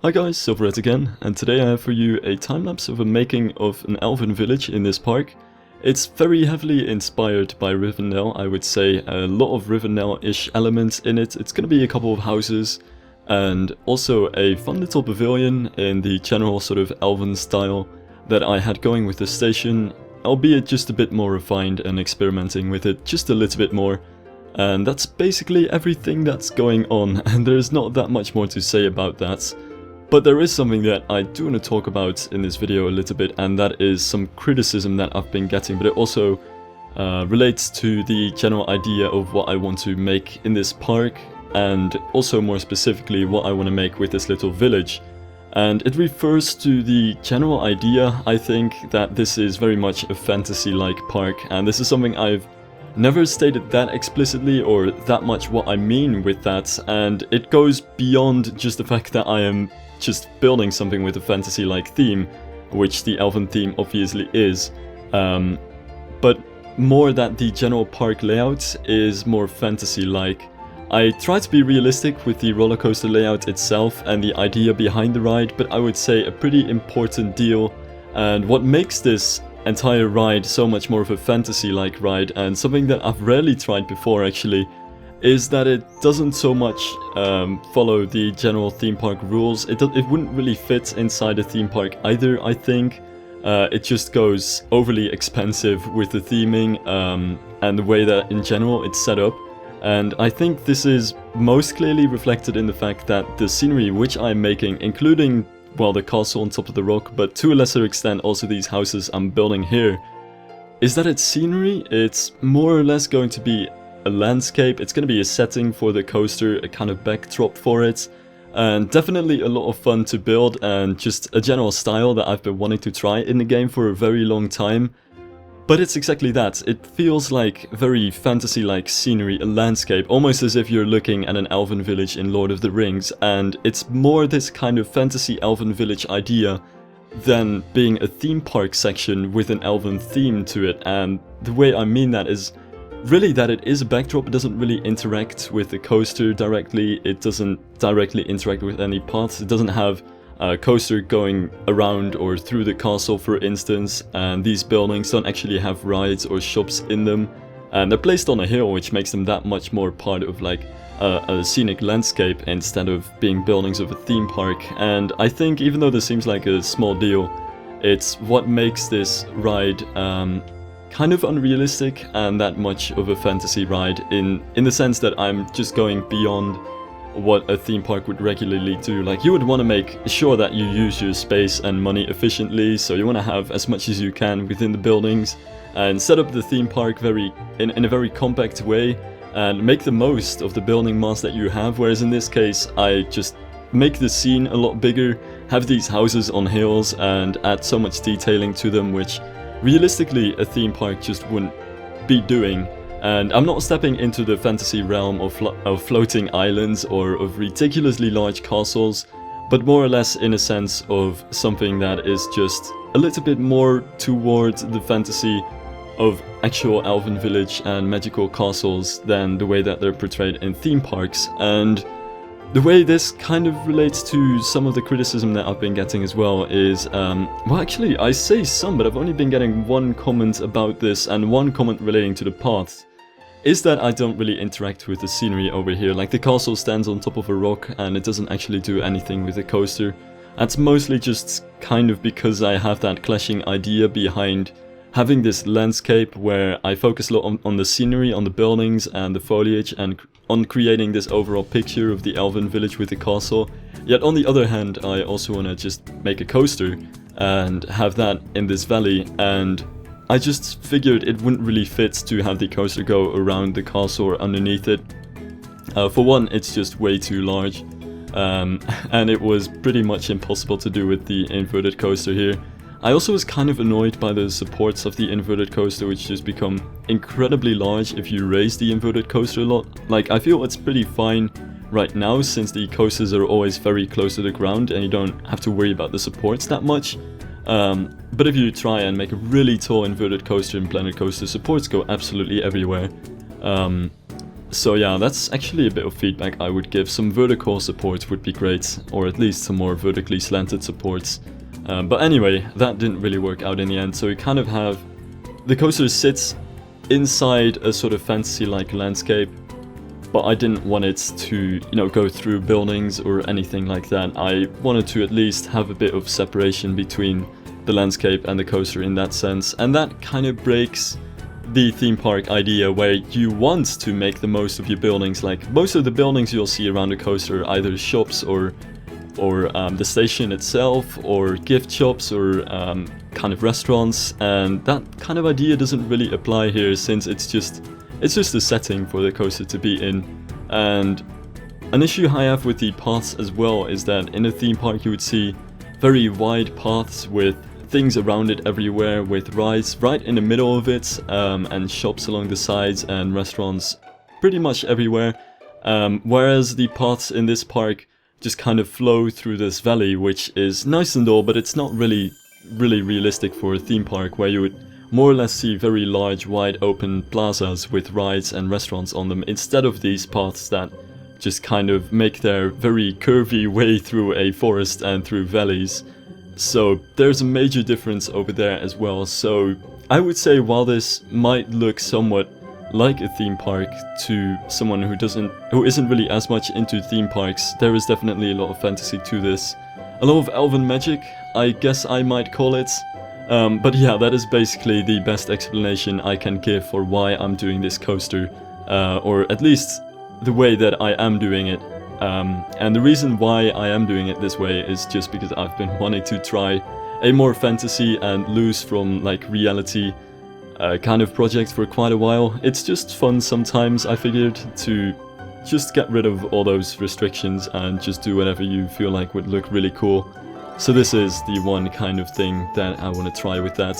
Hi guys, Silverette again, and today I have for you a time-lapse of a making of an elven village in this park. It's very heavily inspired by Rivendell, I would say, a lot of Rivendell-ish elements in it. It's gonna be a couple of houses, and also a fun little pavilion in the general sort of elven style that I had going with the station, albeit just a bit more refined and experimenting with it just a little bit more. And that's basically everything that's going on, and there's not that much more to say about that. But there is something that I do want to talk about in this video a little bit, and that is some criticism that I've been getting, but it also relates to the general idea of what I want to make in this park, and also more specifically what I want to make with this little village. And it refers to the general idea, I think, that this is very much a fantasy-like park, and this is something I've never stated that explicitly or that much what I mean with that, and it goes beyond just the fact that I am just building something with a fantasy-like theme, which the elven theme obviously is, but more that the general park layout is more fantasy-like. I try to be realistic with the roller coaster layout itself and the idea behind the ride, but I would say a pretty important deal, and what makes this entire ride so much more of a fantasy-like ride, and something that I've rarely tried before actually, is that it doesn't so much follow the general theme park rules. It wouldn't really fit inside a theme park either, I think. It just goes overly expensive with the theming and the way that in general it's set up. And I think this is most clearly reflected in the fact that the scenery which I'm making, including, well, the castle on top of the rock, but to a lesser extent also these houses I'm building here, is that it's scenery. It's more or less going to be a landscape. It's going to be a setting for the coaster, a kind of backdrop for it, and definitely a lot of fun to build, and just a general style that I've been wanting to try in the game for a very long time. But it's exactly that. It feels like very fantasy-like scenery, a landscape, almost as if you're looking at an elven village in Lord of the Rings, and it's more this kind of fantasy elven village idea than being a theme park section with an elven theme to it. And the way I mean that is really that it is a backdrop. It doesn't really interact with the coaster directly, it doesn't directly interact with any paths, it doesn't have a coaster going around or through the castle, for instance, and these buildings don't actually have rides or shops in them, and they're placed on a hill, which makes them that much more part of like a scenic landscape instead of being buildings of a theme park. And I think even though this seems like a small deal, it's what makes this ride kind of unrealistic and that much of a fantasy ride in the sense that I'm just going beyond what a theme park would regularly do. Like, you would want to make sure that you use your space and money efficiently, so you want to have as much as you can within the buildings and set up the theme park in a very compact way and make the most of the building mass that you have, whereas in this case I just make the scene a lot bigger, have these houses on hills and add so much detailing to them, which realistically a theme park just wouldn't be doing. And I'm not stepping into the fantasy realm of floating islands or of ridiculously large castles, but more or less in a sense of something that is just a little bit more towards the fantasy of actual elven village and magical castles than the way that they're portrayed in theme parks. And the way this kind of relates to some of the criticism that I've been getting as well is, well, actually I say some, but I've only been getting one comment about this and one comment relating to the paths, is that I don't really interact with the scenery over here. Like, the castle stands on top of a rock and it doesn't actually do anything with the coaster. That's mostly just kind of because I have that clashing idea behind having this landscape where I focus a lot on the scenery, on the buildings and the foliage, and on creating this overall picture of the elven village with the castle. Yet on the other hand, I also want to just make a coaster and have that in this valley, and I just figured it wouldn't really fit to have the coaster go around the castle or underneath it. For one, it's just way too large, and it was pretty much impossible to do with the inverted coaster here. I also was kind of annoyed by the supports of the inverted coaster, which just become incredibly large if you raise the inverted coaster a lot. Like, I feel it's pretty fine right now since the coasters are always very close to the ground and you don't have to worry about the supports that much. But if you try and make a really tall inverted coaster in Planet Coaster, supports go absolutely everywhere. So yeah, that's actually a bit of feedback I would give. Some vertical support would be great, or at least some more vertically slanted supports. But anyway, that didn't really work out in the end, so you kind of have... The coaster sits inside a sort of fantasy-like landscape, but I didn't want it to, you know, go through buildings or anything like that. I wanted to at least have a bit of separation between the landscape and the coaster in that sense, and that kind of breaks the theme park idea where you want to make the most of your buildings. Like, most of the buildings you'll see around the coaster are either shops or the station itself, or gift shops, or kind of restaurants, and that kind of idea doesn't really apply here, since it's just a setting for the coaster to be in. And an issue I have with the paths as well is that in a theme park you would see very wide paths with things around it everywhere, with rides right in the middle of it, and shops along the sides and restaurants pretty much everywhere, whereas the paths in this park just kind of flow through this valley, which is nice and all, but it's not really realistic for a theme park where you would more or less see very large, wide open plazas with rides and restaurants on them, instead of these paths that just kind of make their very curvy way through a forest and through valleys. So there's a major difference over there as well. So I would say, while this might look somewhat like a theme park to someone who isn't really as much into theme parks, there is definitely a lot of fantasy to this. A lot of elven magic, I guess I might call it. But yeah, that is basically the best explanation I can give for why I'm doing this coaster, or at least the way that I am doing it. And the reason why I am doing it this way is just because I've been wanting to try a more fantasy and loose from like reality kind of project for quite a while. It's just fun sometimes, I figured, to just get rid of all those restrictions and just do whatever you feel like would look really cool. So this is the one kind of thing that I want to try with that.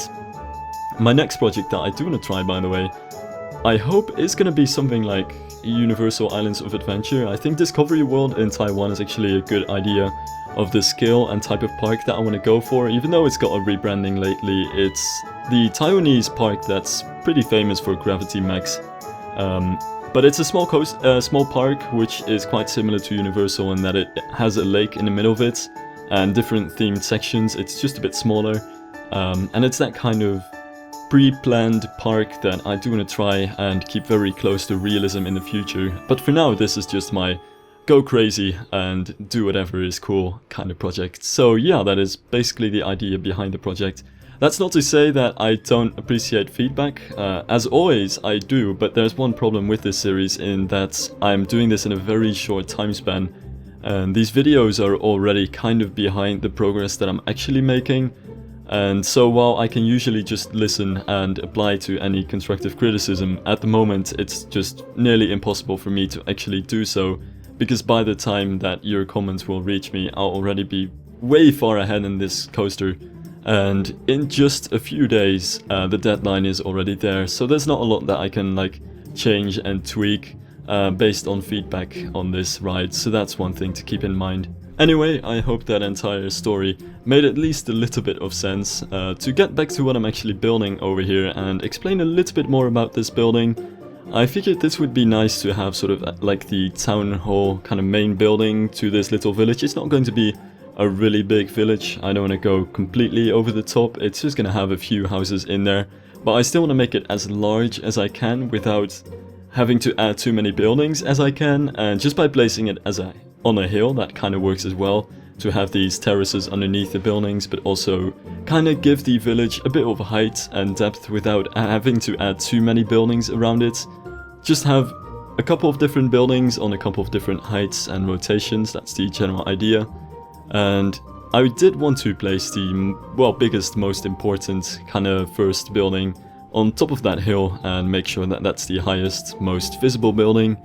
My next project that I do want to try, by the way, I hope is going to be something like Universal Islands of Adventure. I think Discovery World in Taiwan is actually a good idea of the scale and type of park that I want to go for. Even though it's got a rebranding lately, it's the Taiwanese park that's pretty famous for Gravity Max. But it's a small park which is quite similar to Universal in that it has a lake in the middle of it and different themed sections. It's just a bit smaller, and it's that kind of pre-planned park that I do want to try and keep very close to realism in the future. But for now, this is just my go crazy and do whatever is cool kind of project. So yeah, that is basically the idea behind the project. That's not to say that I don't appreciate feedback. As always, I do, but there's one problem with this series in that I'm doing this in a very short time span, and these videos are already kind of behind the progress that I'm actually making. And so while I can usually just listen and apply to any constructive criticism, at the moment it's just nearly impossible for me to actually do so, because by the time that your comments will reach me, I'll already be way far ahead in this coaster. And in just a few days, the deadline is already there, so there's not a lot that I can like change and tweak based on feedback on this ride, so that's one thing to keep in mind. Anyway, I hope that entire story made at least a little bit of sense. To get back to what I'm actually building over here and explain a little bit more about this building, I figured this would be nice to have sort of like the town hall kind of main building to this little village. It's not going to be a really big village. I don't want to go completely over the top. It's just going to have a few houses in there, but I still want to make it as large as I can without having to add too many buildings as I can, and just by placing it on a hill, that kind of works as well, to have these terraces underneath the buildings, but also kind of give the village a bit of height and depth without having to add too many buildings around it. Just have a couple of different buildings on a couple of different heights and rotations. That's the general idea. And I did want to place the, well, biggest, most important kind of first building on top of that hill and make sure that that's the highest, most visible building.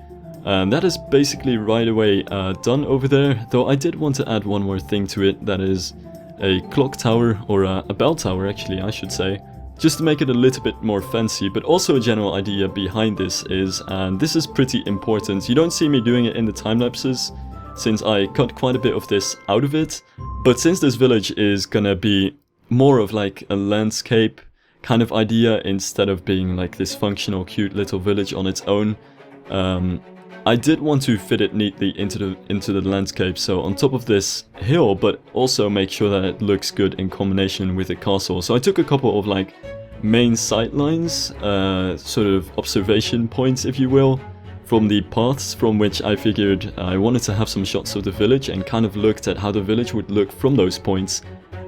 And that is basically right away done over there, though I did want to add one more thing to it, that is a clock tower, or a bell tower actually I should say, just to make it a little bit more fancy. But also a general idea behind this is, and this is pretty important, you don't see me doing it in the time lapses, since I cut quite a bit of this out of it, but since this village is gonna be more of like a landscape kind of idea instead of being like this functional cute little village on its own, I did want to fit it neatly into the landscape, so on top of this hill, but also make sure that it looks good in combination with the castle. So I took a couple of like main sight lines, sort of observation points if you will, from the paths from which I figured I wanted to have some shots of the village, and kind of looked at how the village would look from those points.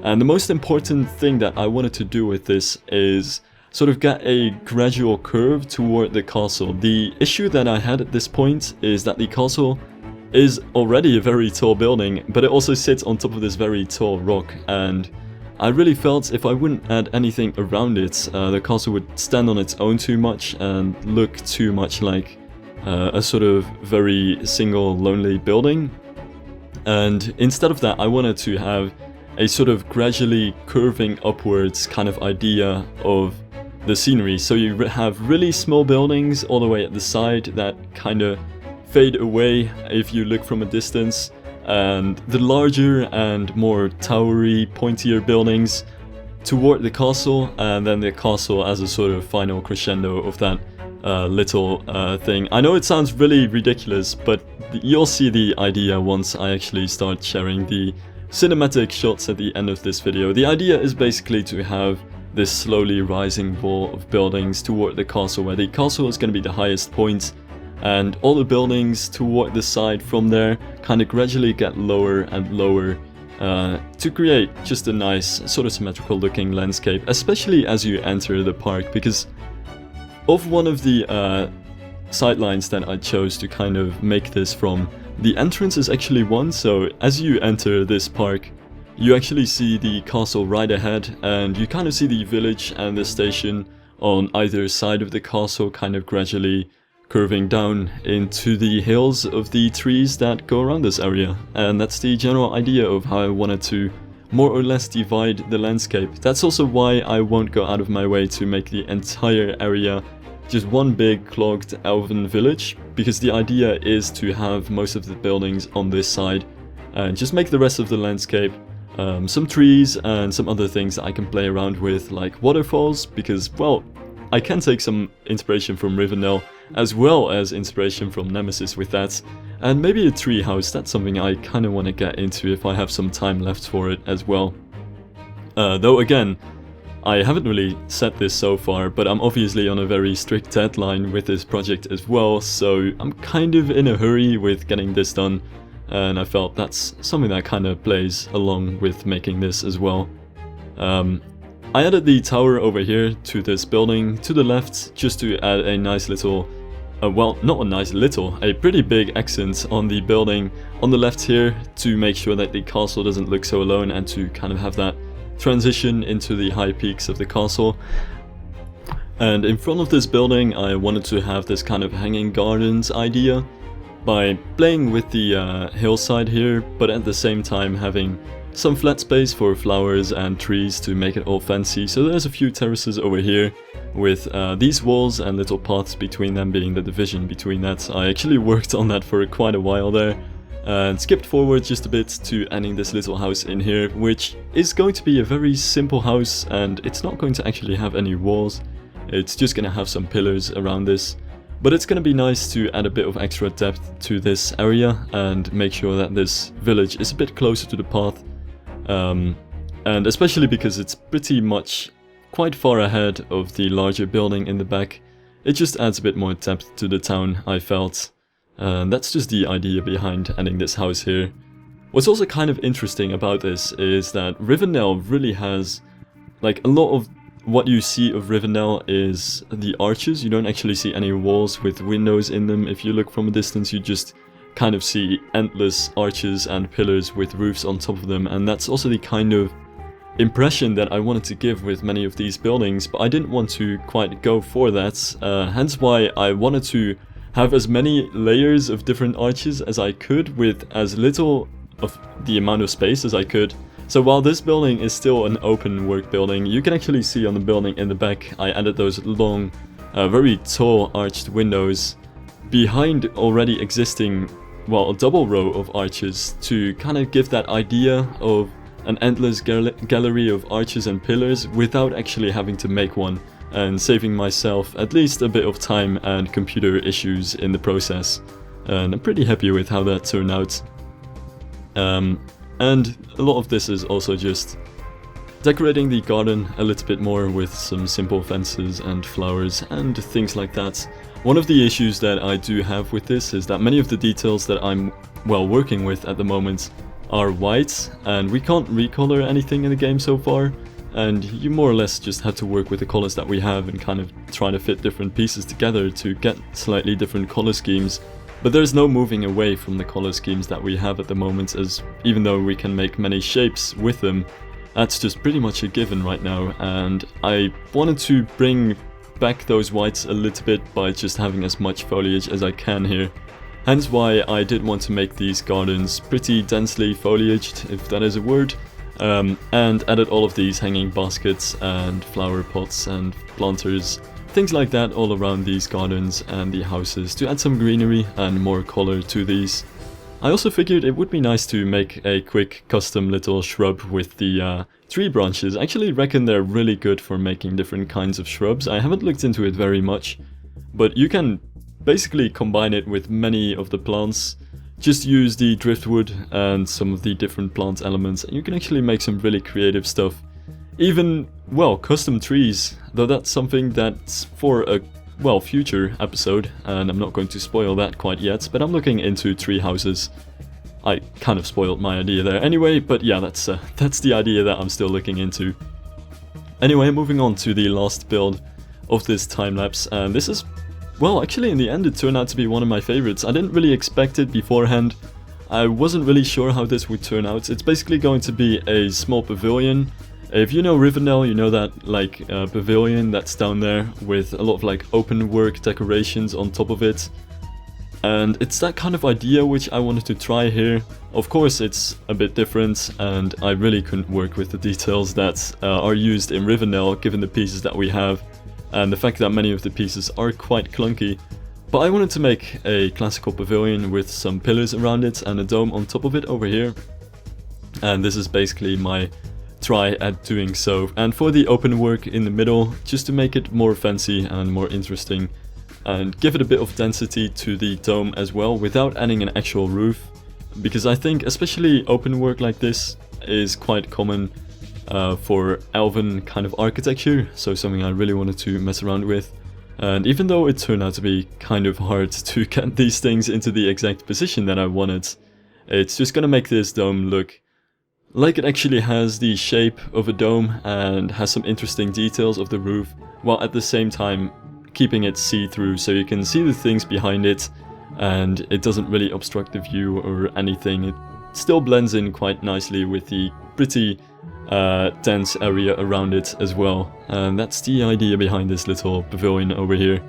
And the most important thing that I wanted to do with this is sort of get a gradual curve toward the castle. The issue that I had at this point is that the castle is already a very tall building, but it also sits on top of this very tall rock, and I really felt if I wouldn't add anything around it, the castle would stand on its own too much and look too much like a sort of very single lonely building. And instead of that, I wanted to have a sort of gradually curving upwards kind of idea of the scenery. So you have really small buildings all the way at the side that kind of fade away if you look from a distance, and the larger and more towery, pointier buildings toward the castle, and then the castle as a sort of final crescendo of that little thing. I know it sounds really ridiculous, but you'll see the idea once I actually start sharing the cinematic shots at the end of this video. The idea is basically to have this slowly rising wall of buildings toward the castle, where the castle is going to be the highest point, and all the buildings toward the side from there kind of gradually get lower and lower to create just a nice sort of symmetrical looking landscape, especially as you enter the park, because of one of the sightlines that I chose to kind of make this from, the entrance is actually one. So as you enter this park, you actually see the castle right ahead, and you kind of see the village and the station on either side of the castle, kind of gradually curving down into the hills of the trees that go around this area. And that's the general idea of how I wanted to more or less divide the landscape. That's also why I won't go out of my way to make the entire area just one big clogged elven village, because the idea is to have most of the buildings on this side and just make the rest of the landscape some trees and some other things that I can play around with, like waterfalls, because, well, I can take some inspiration from Rivendell as well as inspiration from Nemesis with that, and maybe a tree house. That's something I kind of want to get into if I have some time left for it as well. Though again, I haven't really said this so far, but I'm obviously on a very strict deadline with this project as well, so I'm kind of in a hurry with getting this done, and I felt that's something that kind of plays along with making this as well. I added the tower over here to this building to the left, just to add a nice little, well, not a nice little, a pretty big accent on the building on the left here, to make sure that the castle doesn't look so alone, and to kind of have that transition into the high peaks of the castle. And in front of this building, I wanted to have this kind of hanging gardens idea by playing with the hillside here, but at the same time having some flat space for flowers and trees to make it all fancy. So there's a few terraces over here with these walls and little paths between them, being the division between that. I actually worked on that for quite a while there, and skipped forward just a bit to adding this little house in here, which is going to be a very simple house, and it's not going to actually have any walls. It's just going to have some pillars around this, but it's going to be nice to add a bit of extra depth to this area and make sure that this village is a bit closer to the path. And especially because it's pretty much quite far ahead of the larger building in the back, it just adds a bit more depth to the town, I felt. And that's just the idea behind adding this house here. What's also kind of interesting about this is that Rivendell really has, like, a lot of what you see of Rivendell is the arches. You don't actually see any walls with windows in them. If you look from a distance, you just kind of see endless arches and pillars with roofs on top of them, and that's also the kind of impression that I wanted to give with many of these buildings, but I didn't want to quite go for that, hence why I wanted to have as many layers of different arches as I could with as little of the amount of space as I could. So while this building is still an open work building, you can actually see on the building in the back I added those long, very tall arched windows behind already existing, well, a double row of arches, to kind of give that idea of an endless gallery of arches and pillars without actually having to make one. and saving myself at least a bit of time and computer issues in the process. And I'm pretty happy with how that turned out. And a lot of this is also just decorating the garden a little bit more with some simple fences and flowers and things like that. One of the issues that I do have with this is that many of the details that I'm, well, working with at the moment are white, and we can't recolor anything in the game so far, and you more or less just have to work with the colors that we have and kind of try to fit different pieces together to get slightly different color schemes. But there's no moving away from the color schemes that we have at the moment, as even though we can make many shapes with them, that's just pretty much a given right now, and I wanted to bring back those whites a little bit by just having as much foliage as I can here. Hence why I did want to make these gardens pretty densely foliaged, if that is a word, and added all of these hanging baskets and flower pots and planters, things like that all around these gardens and the houses to add some greenery and more color to these. I also figured it would be nice to make a quick custom little shrub with the tree branches. I actually reckon they're really good for making different kinds of shrubs. I haven't looked into it very much, but you can basically combine it with many of the plants. Just use the driftwood and some of the different plant elements, and you can actually make some really creative stuff. Even, well, custom trees, though that's something that's for a, well, future episode, and I'm not going to spoil that quite yet, but I'm looking into tree houses. I kind of spoiled my idea there anyway, but yeah, that's the idea that I'm still looking into. Anyway, moving on to the last build of this time-lapse, and this is, well, actually in the end it turned out to be one of my favorites. I didn't really expect it beforehand. I wasn't really sure how this would turn out. It's basically going to be a small pavilion. If you know Rivendell, you know that like pavilion that's down there with a lot of like open work decorations on top of it. And it's that kind of idea which I wanted to try here. Of course it's a bit different, and I really couldn't work with the details that are used in Rivendell given the pieces that we have, and the fact that many of the pieces are quite clunky. But I wanted to make a classical pavilion with some pillars around it and a dome on top of it over here. And this is basically my try at doing so. And for the open work in the middle, just to make it more fancy and more interesting, and give it a bit of density to the dome as well without adding an actual roof, because I think especially open work like this is quite common for Elven kind of architecture, so something I really wanted to mess around with. And even though it turned out to be kind of hard to get these things into the exact position that I wanted, it's just gonna make this dome look like it actually has the shape of a dome and has some interesting details of the roof, while at the same time keeping it see-through so you can see the things behind it and it doesn't really obstruct the view or anything. It still blends in quite nicely with the pretty dense area around it as well, and that's the idea behind this little pavilion over here.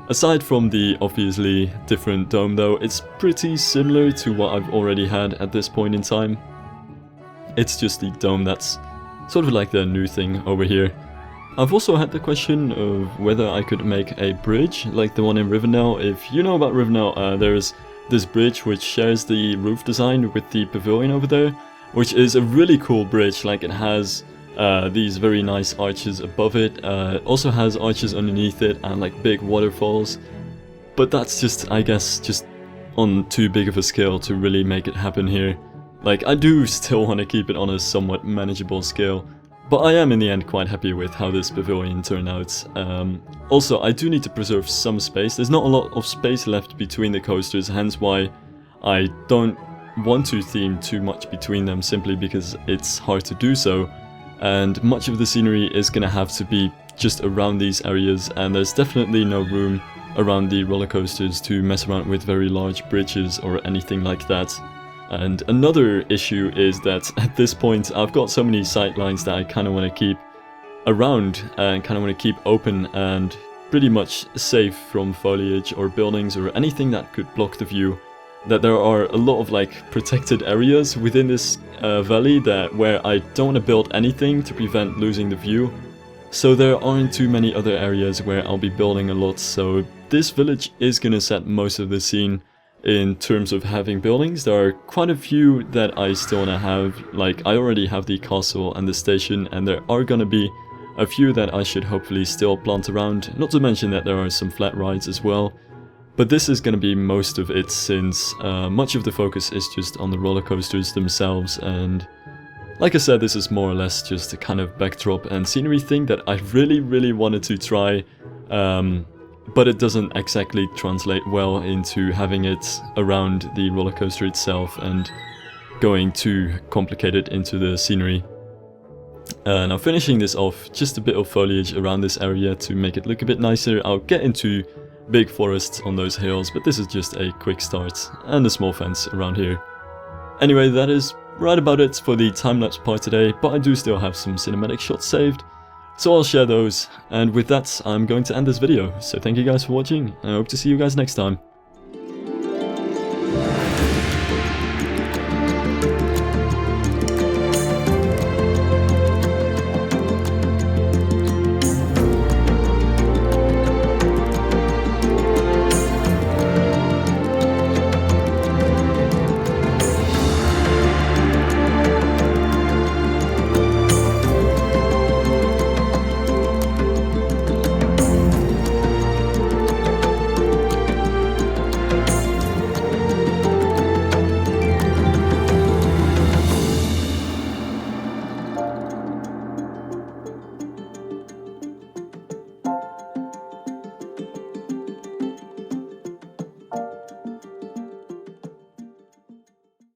Aside from the obviously different dome though, it's pretty similar to what I've already had at this point in time. It's just the dome that's sort of like the new thing over here. I've also had the question of whether I could make a bridge like the one in Rivendell. If you know about Rivendell, there's this bridge which shares the roof design with the pavilion over there, which is a really cool bridge. Like, it has these very nice arches above it, also has arches underneath it and like big waterfalls, but that's just, I guess, just on too big of a scale to really make it happen here. Like, I do still want to keep it on a somewhat manageable scale, but I am in the end quite happy with how this pavilion turned out. Also, I do need to preserve some space. There's not a lot of space left between the coasters, hence why I don't want to theme too much between them, simply because it's hard to do so. And much of the scenery is going to have to be just around these areas, and there's definitely no room around the roller coasters to mess around with very large bridges or anything like that. And another issue is that at this point I've got so many sight lines that I kind of want to keep around and kind of want to keep open and pretty much safe from foliage or buildings or anything that could block the view, that there are a lot of like protected areas within this valley where I don't want to build anything to prevent losing the view. So there aren't too many other areas where I'll be building a lot, so this village is going to set most of the scene. In terms of having buildings, there are quite a few that I still want to have. Like, I already have the castle and the station, and there are gonna be a few that I should hopefully still plant around, not to mention that there are some flat rides as well. But this is going to be most of it, since much of the focus is just on the roller coasters themselves, and like I said, this is more or less just a kind of backdrop and scenery thing that I really wanted to try, but it doesn't exactly translate well into having it around the roller coaster itself and going too complicated into the scenery. Now finishing this off, just a bit of foliage around this area to make it look a bit nicer. I'll get into big forests on those hills, but this is just a quick start, and a small fence around here. Anyway, that is right about it for the time-lapse part today, but I do still have some cinematic shots saved, so I'll share those, and with that I'm going to end this video. So thank you guys for watching, and I hope to see you guys next time.